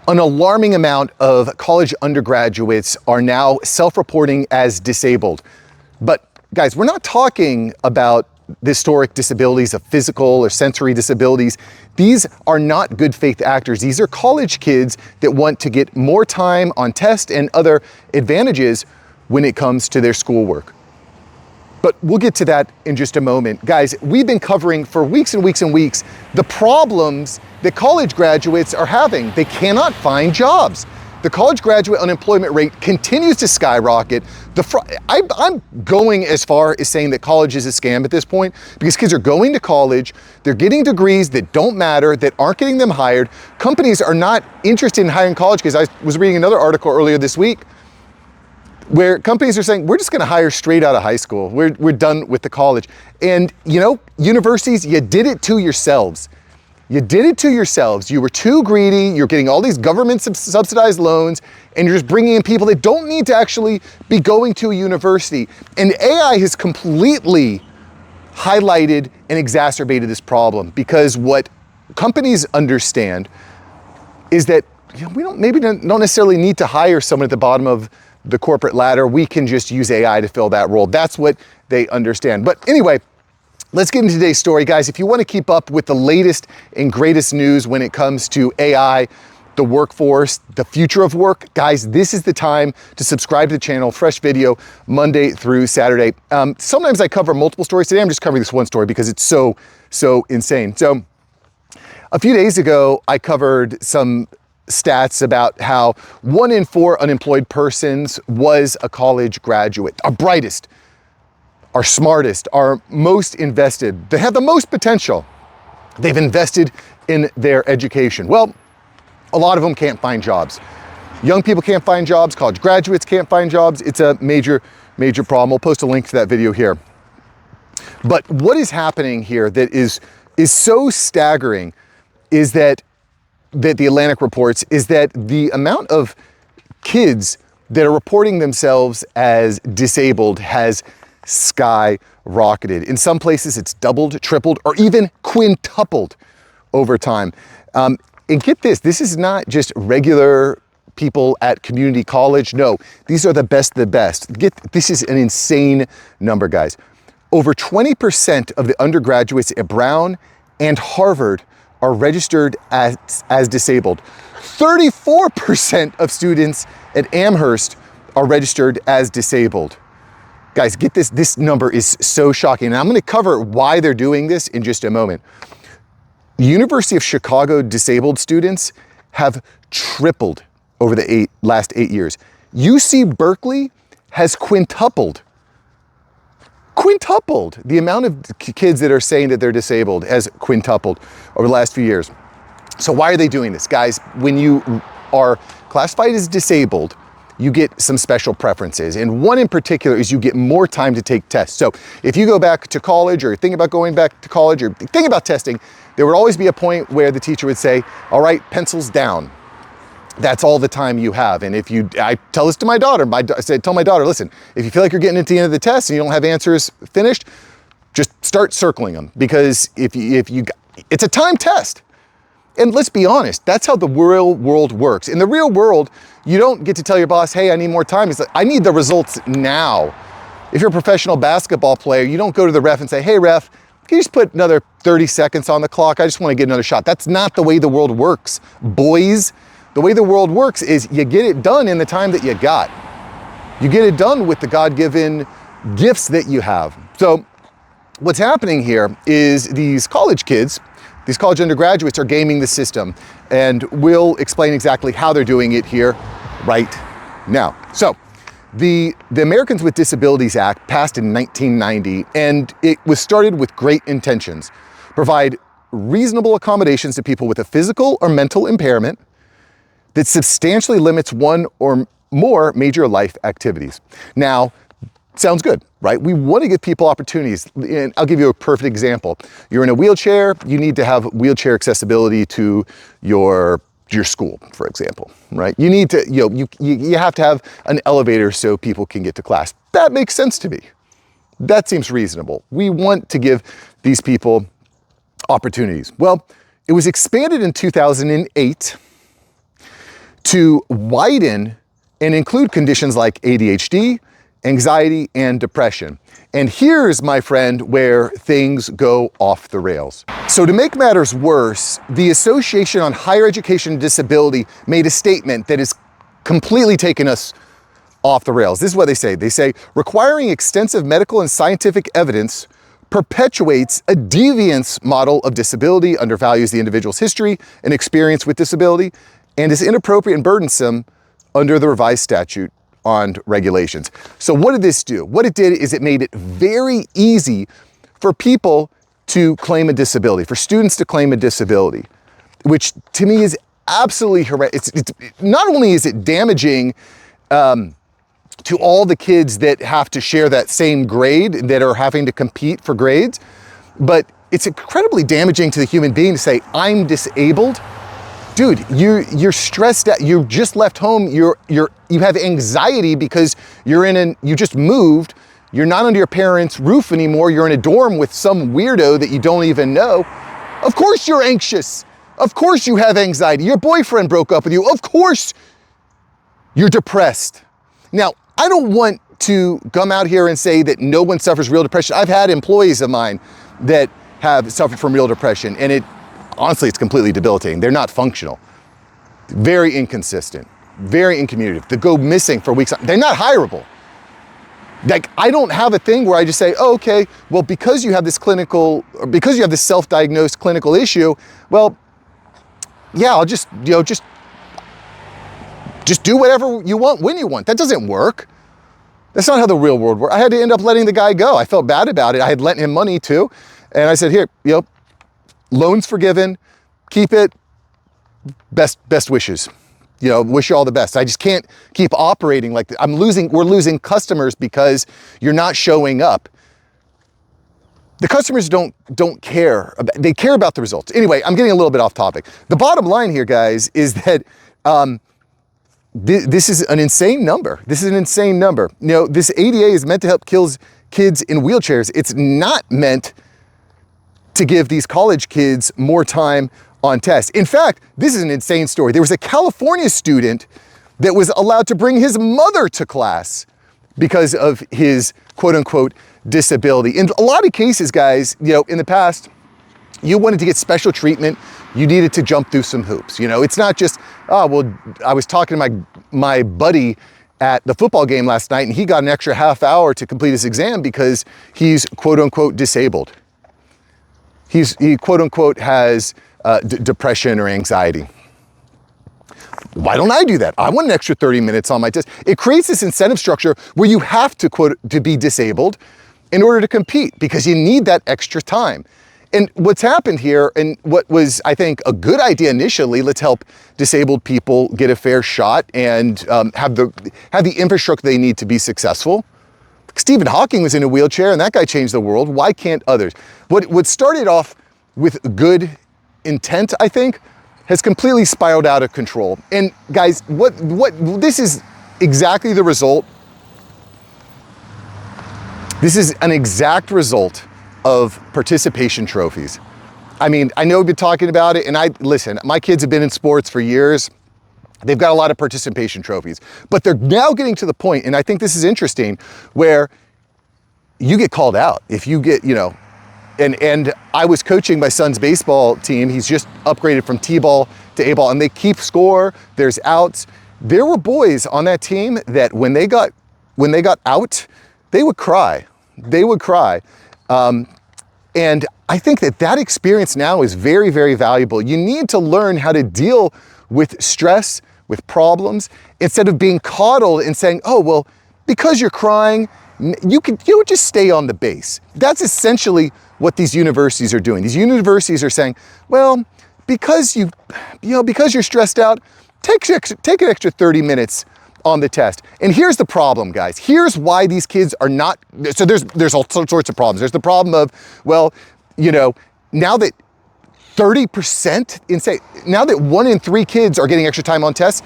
An alarming amount of college undergraduates are now self-reporting as disabled. But guys, we're not talking about the historic disabilities of physical or sensory disabilities. These are not good faith actors. These are college kids that want to get more time on test and other advantages when it comes to their schoolwork. But we'll get to that in just a moment. Guys, we've been covering for weeks and weeks and weeks the problems that college graduates are having. They cannot find jobs. The college graduate unemployment rate continues to skyrocket. I'm going as far as saying that college is a scam at this point, because kids are going to college, they're getting degrees that don't matter, that aren't getting them hired. Companies are not interested in hiring college kids. I was reading another article earlier this week where companies are saying, we're just gonna hire straight out of high school. We're done with the college. And you know, universities, you did it to yourselves. You did it to yourselves. You were too greedy. You're getting all these government subsidized loans, and you're just bringing in people that don't need to actually be going to a university. And AI has completely highlighted and exacerbated this problem, because what companies understand is that we don't necessarily need to hire someone at the bottom of the corporate ladder. We can just use AI to fill that role. That's what they understand. But anyway, let's get into today's story, guys. If you want to keep up with the latest and greatest news when it comes to AI, the workforce, the future of work, guys, this is the time to subscribe to the channel. Fresh video Monday through Saturday. Sometimes I cover multiple stories. Today I'm just covering this one story because it's so insane. So a few days ago, I covered some stats about how 1 in 4 unemployed persons was a college graduate, our brightest, our smartest, our most invested. They have the most potential. They've invested in their education. Well, a lot of them can't find jobs. Young people can't find jobs. College graduates can't find jobs. It's a major problem. We'll post a link to that video here. But what is happening here that is so staggering is that the Atlantic reports is that the amount of kids that are reporting themselves as disabled has skyrocketed. In some places, it's doubled, tripled, or even quintupled over time. And get this, this is not just regular people at community college. No, these are the best of the best. This is an insane number, guys. Over 20% of the undergraduates at Brown and Harvard are registered as disabled. 34% of students at Amherst are registered as disabled. Guys, get this, this number is so shocking. And I'm gonna cover why they're doing this in just a moment. The University of Chicago disabled students have tripled over the last 8 years. UC Berkeley has quintupled the amount of kids that are saying that they're disabled has quintupled over the last few years. So why are they doing this? Guys, when you are classified as disabled, you get some special preferences. And one in particular is you get more time to take tests. So if you go back to college or think about going back to college or think about testing, there would always be a point where the teacher would say, all right, pencils down. That's all the time you have. And I tell this to my daughter, tell my daughter, listen, if you feel like you're getting at the end of the test and you don't have answers finished, just start circling them, because it's a time test. And let's be honest, that's how the real world works. In the real world, you don't get to tell your boss, hey, I need more time. It's like, I need the results now. If you're a professional basketball player, you don't go to the ref and say, hey ref, can you just put another 30 seconds on the clock? I just want to get another shot. That's not the way the world works, boys. The way the world works is you get it done in the time that you got. You get it done with the God-given gifts that you have. So what's happening here is these college kids, these college undergraduates are gaming the system, and we'll explain exactly how they're doing it here right now. So the Americans with Disabilities Act passed in 1990, and it was started with great intentions. Provide reasonable accommodations to people with a physical or mental impairment that substantially limits one or more major life activities. Now, sounds good, right? We want to give people opportunities. And I'll give you a perfect example. You're in a wheelchair, you need to have wheelchair accessibility to your school, for example, right? You need to, you have to have an elevator so people can get to class. That makes sense to me. That seems reasonable. We want to give these people opportunities. Well, it was expanded in 2008 to widen and include conditions like ADHD, anxiety, and depression. And here's, my friend, where things go off the rails. So to make matters worse, the Association on Higher Education and Disability made a statement that has completely taken us off the rails. This is what they say. They say, requiring extensive medical and scientific evidence perpetuates a deviance model of disability, undervalues the individual's history and experience with disability, and is inappropriate and burdensome under the revised statute on regulations. So what did this do? What it did is it made it very easy for people to claim a disability, for students to claim a disability, which to me is absolutely horrendous. It's not only is it damaging to all the kids that have to share that same grade, that are having to compete for grades, but it's incredibly damaging to the human being to say, I'm disabled. Dude, you're stressed out. You just left home. You have anxiety because you just moved. You're not under your parents' roof anymore. You're in a dorm with some weirdo that you don't even know. Of course you're anxious. Of course you have anxiety. Your boyfriend broke up with you. Of course you're depressed. Now, I don't want to come out here and say that no one suffers real depression. I've had employees of mine that have suffered from real depression, and honestly, it's completely debilitating. They're not functional, very inconsistent, very incommunicative. They go missing for weeks. They're not hireable. Like, I don't have a thing where I just say, oh, okay, well, because you have this self-diagnosed clinical issue, well, yeah, I'll just do whatever you want when you want. That doesn't work. That's not how the real world works. I had to end up letting the guy go. I felt bad about it. I had lent him money too. And I said, here, loans forgiven, keep it, best wishes. Wish you all the best. I just can't keep operating like this. We're losing customers because you're not showing up. The customers don't care. They care about the results. Anyway, I'm getting a little bit off topic. The bottom line here, guys, is that this is an insane number. This is an insane number. This ADA is meant to help kids in wheelchairs. It's not meant to give these college kids more time on tests. In fact, this is an insane story. There was a California student that was allowed to bring his mother to class because of his quote-unquote disability. In a lot of cases, guys, in the past, you wanted to get special treatment, you needed to jump through some hoops. It's not just, oh, well, I was talking to my buddy at the football game last night and he got an extra half hour to complete his exam because he's quote-unquote disabled. He quote-unquote has depression or anxiety. Why don't I do that? I want an extra 30 minutes on my test. It creates this incentive structure where you have to be disabled in order to compete because you need that extra time. And what's happened here, and what was, I think, a good idea initially, let's help disabled people get a fair shot and have the infrastructure they need to be successful. Stephen Hawking was in a wheelchair and that guy changed the world. Why can't others? What started off with good intent, I think, has completely spiraled out of control. And guys, this is exactly the result. This is an exact result of participation trophies. I mean, I know we've been talking about it, and listen, my kids have been in sports for years. They've got a lot of participation trophies, but they're now getting to the point, and I think this is interesting, where you get called out. If you get, and I was coaching my son's baseball team. He's just upgraded from T-ball to A-ball, and they keep score. There's outs. There were boys on that team that when they got out, they would cry. They would cry. And I think that experience now is very, very valuable. You need to learn how to deal with stress, with problems, instead of being coddled and saying, oh, well, because you're crying, you would just stay on the base. That's essentially what these universities are doing. These universities are saying, well, because you're stressed out, take an extra 30 minutes on the test. And here's the problem, guys. Here's why these kids are not, so there's all sorts of problems. There's the problem of, well, now that 30%, now that 1 in 3 kids are getting extra time on tests,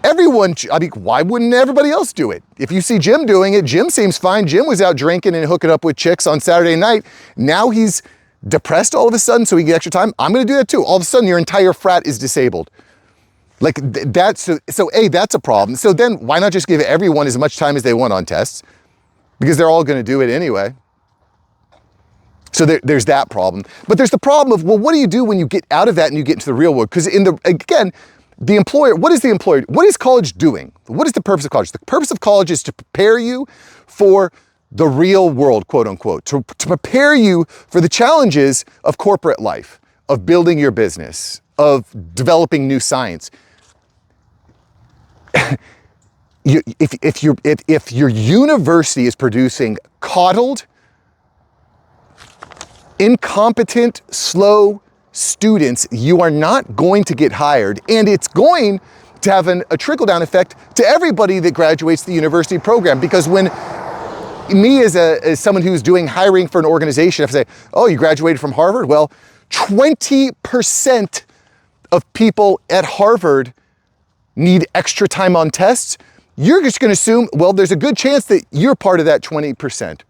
why wouldn't everybody else do it? If you see Jim doing it, Jim seems fine. Jim was out drinking and hooking up with chicks on Saturday night. Now he's depressed all of a sudden, so he gets extra time. I'm gonna do that too. All of a sudden, your entire frat is disabled. Like that's, so A, that's a problem. So then why not just give everyone as much time as they want on tests? Because they're all gonna do it anyway. So there's that problem. But there's the problem of, well, what do you do when you get out of that and you get into the real world? Because again, the employer, what is college doing? What is the purpose of college? The purpose of college is to prepare you for the real world, quote unquote, to prepare you for the challenges of corporate life, of building your business, of developing new science. If your university is producing coddled, incompetent, slow students, you are not going to get hired, and it's going to have a trickle-down effect to everybody that graduates the university program. Because when me as someone who's doing hiring for an organization, if I say, oh, you graduated from Harvard? Well, 20% of people at Harvard need extra time on tests. You're just gonna assume, well, there's a good chance that you're part of that 20%.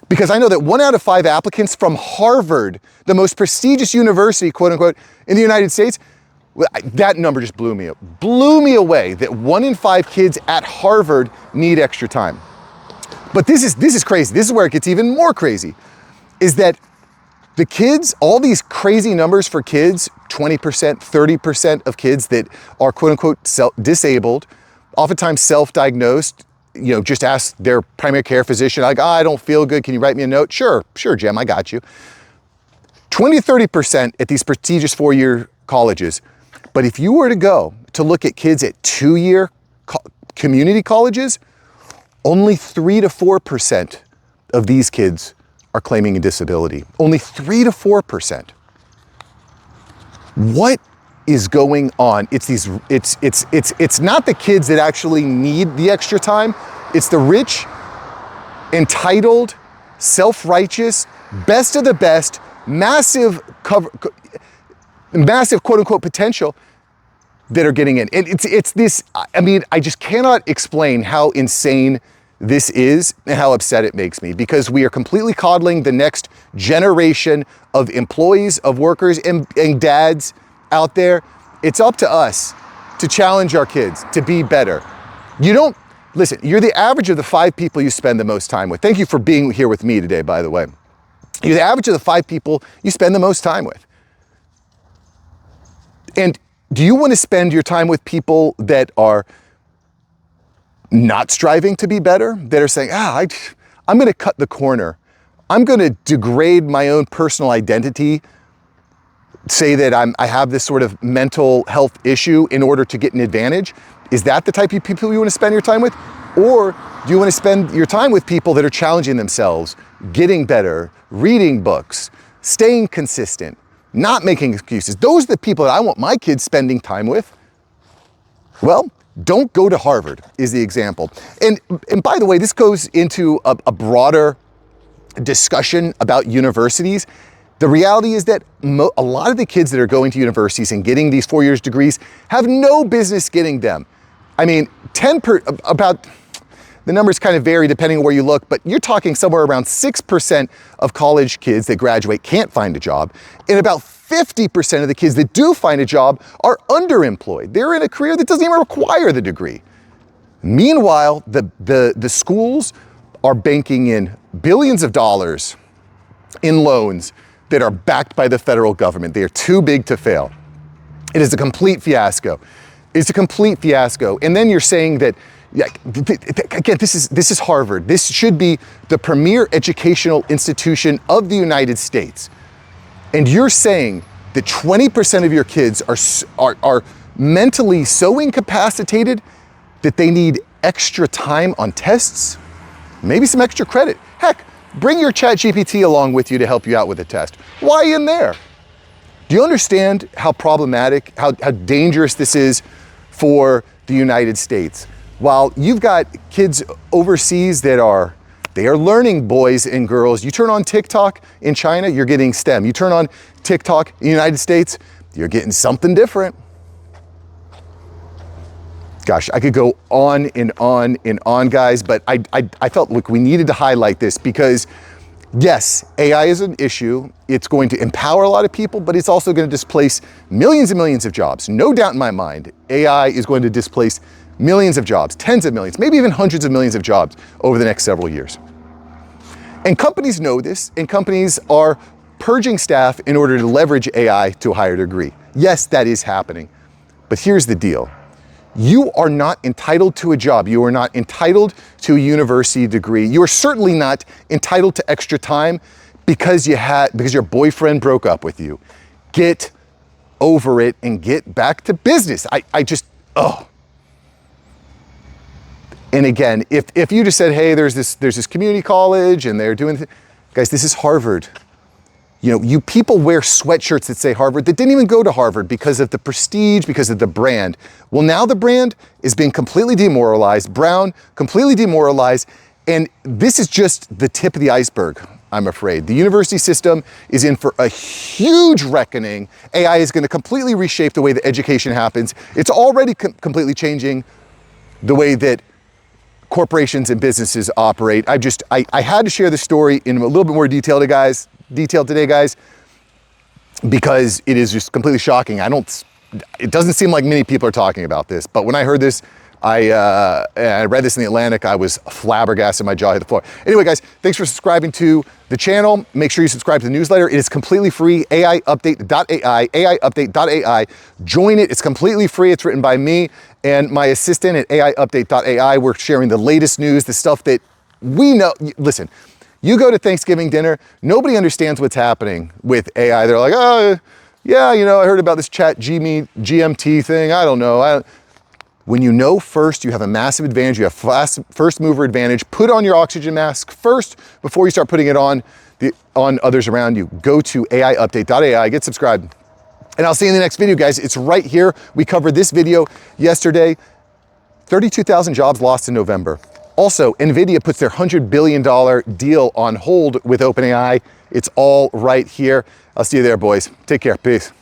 Because I know that 1 out of 5 applicants from Harvard, the most prestigious university, quote unquote, in the United States, that number just blew me away, that 1 in 5 kids at Harvard need extra time. But this is crazy. This is where it gets even more crazy, is that the kids, all these crazy numbers for kids, 20%, 30% of kids that are quote unquote disabled, oftentimes self-diagnosed, just ask their primary care physician, like, I don't feel good, can you write me a note? Sure, Jim, I got you. 20 to 30% at these prestigious 4-year colleges. But if you were to go to look at kids at 2-year community colleges, only 3 to 4% of these kids are claiming a disability. Only 3 to 4%. What is going on? It's not the kids that actually need the extra time. It's the rich, entitled, self-righteous, best of the best, massive quote unquote potential that are getting in. And it's this, I mean, I just cannot explain how insane this is and how upset it makes me, because we are completely coddling the next generation of employees, of workers, and dads out there. It's up to us to challenge our kids to be better. Listen, you're the average of the 5 people you spend the most time with. Thank you for being here with me today, by the way. You're the average of the 5 people you spend the most time with. And do you want to spend your time with people that are not striving to be better, that are saying, I'm going to cut the corner. I'm going to degrade my own personal identity, say that I have this sort of mental health issue in order to get an advantage? Is that the type of people you want to spend your time with? Or do you want to spend your time with people that are challenging themselves, getting better, reading books, staying consistent, not making excuses? Those are the people that I want my kids spending time with. Well, don't go to Harvard is the example. And by the way, this goes into a broader discussion about universities. The reality is that a lot of the kids that are going to universities and getting these 4 years degrees have no business getting them. I mean, the numbers kind of vary depending on where you look, but you're talking somewhere around 6% of college kids that graduate can't find a job, and about 50% of the kids that do find a job are underemployed. They're in a career that doesn't even require the degree. Meanwhile, the schools are banking in billions of dollars in loans that are backed by the federal government. They are too big to fail. It is a complete fiasco. It's a complete fiasco. And then you're saying that, again, this is Harvard. This should be the premier educational institution of the United States. And you're saying that 20% of your kids are mentally so incapacitated that they need extra time on tests, maybe some extra credit. Heck, bring your ChatGPT along with you to help you out with a test. Why in there? Do you understand how problematic, how dangerous this is for the United States? While you've got kids overseas that are learning, boys and girls. You turn on TikTok in China, you're getting STEM. You turn on TikTok in the United States, you're getting something different. Gosh, I could go on and on and on, guys, but I felt like we needed to highlight this because Yes, AI is an issue. It's going to empower a lot of people, but it's also going to displace millions and millions of jobs. No doubt in my mind, AI is going to displace millions of jobs, tens of millions, maybe even hundreds of millions of jobs over the next several years. And companies know this, and companies are purging staff in order to leverage AI to a higher degree. Yes, that is happening. But here's the deal. You are not entitled to a job. You are not entitled to a university degree. You are certainly not entitled to extra time because your boyfriend broke up with you. Get over it and get back to business. And again, if you just said, hey, there's this community college and they're doing, guys, this is Harvard. You know, you people wear sweatshirts that say Harvard that didn't even go to Harvard because of the prestige, because of the brand. Well, now the brand is being completely demoralized, Brown, completely demoralized, and this is just the tip of the iceberg, I'm afraid. The university system is in for a huge reckoning. AI is going to completely reshape the way that education happens. It's already completely changing the way that corporations and businesses operate. I had to share this story in a little bit more detail today, guys, because it is just completely shocking. It doesn't seem like many people are talking about this, but when I heard this, I read this in the Atlantic, I was flabbergasted, my jaw hit the floor. Anyway, guys, thanks for subscribing to the channel. Make sure you subscribe to the newsletter. It is completely free, aiupdate.ai, aiupdate.ai. Join it, it's completely free. It's written by me and my assistant at aiupdate.ai. We're sharing the latest news, the stuff that we know. Listen, you go to Thanksgiving dinner, nobody understands what's happening with AI. They're like, oh, yeah, you know, I heard about this GMT thing. I don't know. When you know first, you have a massive advantage. You have first mover advantage. Put on your oxygen mask first before you start putting it on others around you. Go to aiupdate.ai, get subscribed. And I'll see you in the next video, guys. It's right here. We covered this video yesterday. 32,000 jobs lost in November. Also, NVIDIA puts their $100 billion deal on hold with OpenAI. It's all right here. I'll see you there, boys. Take care. Peace.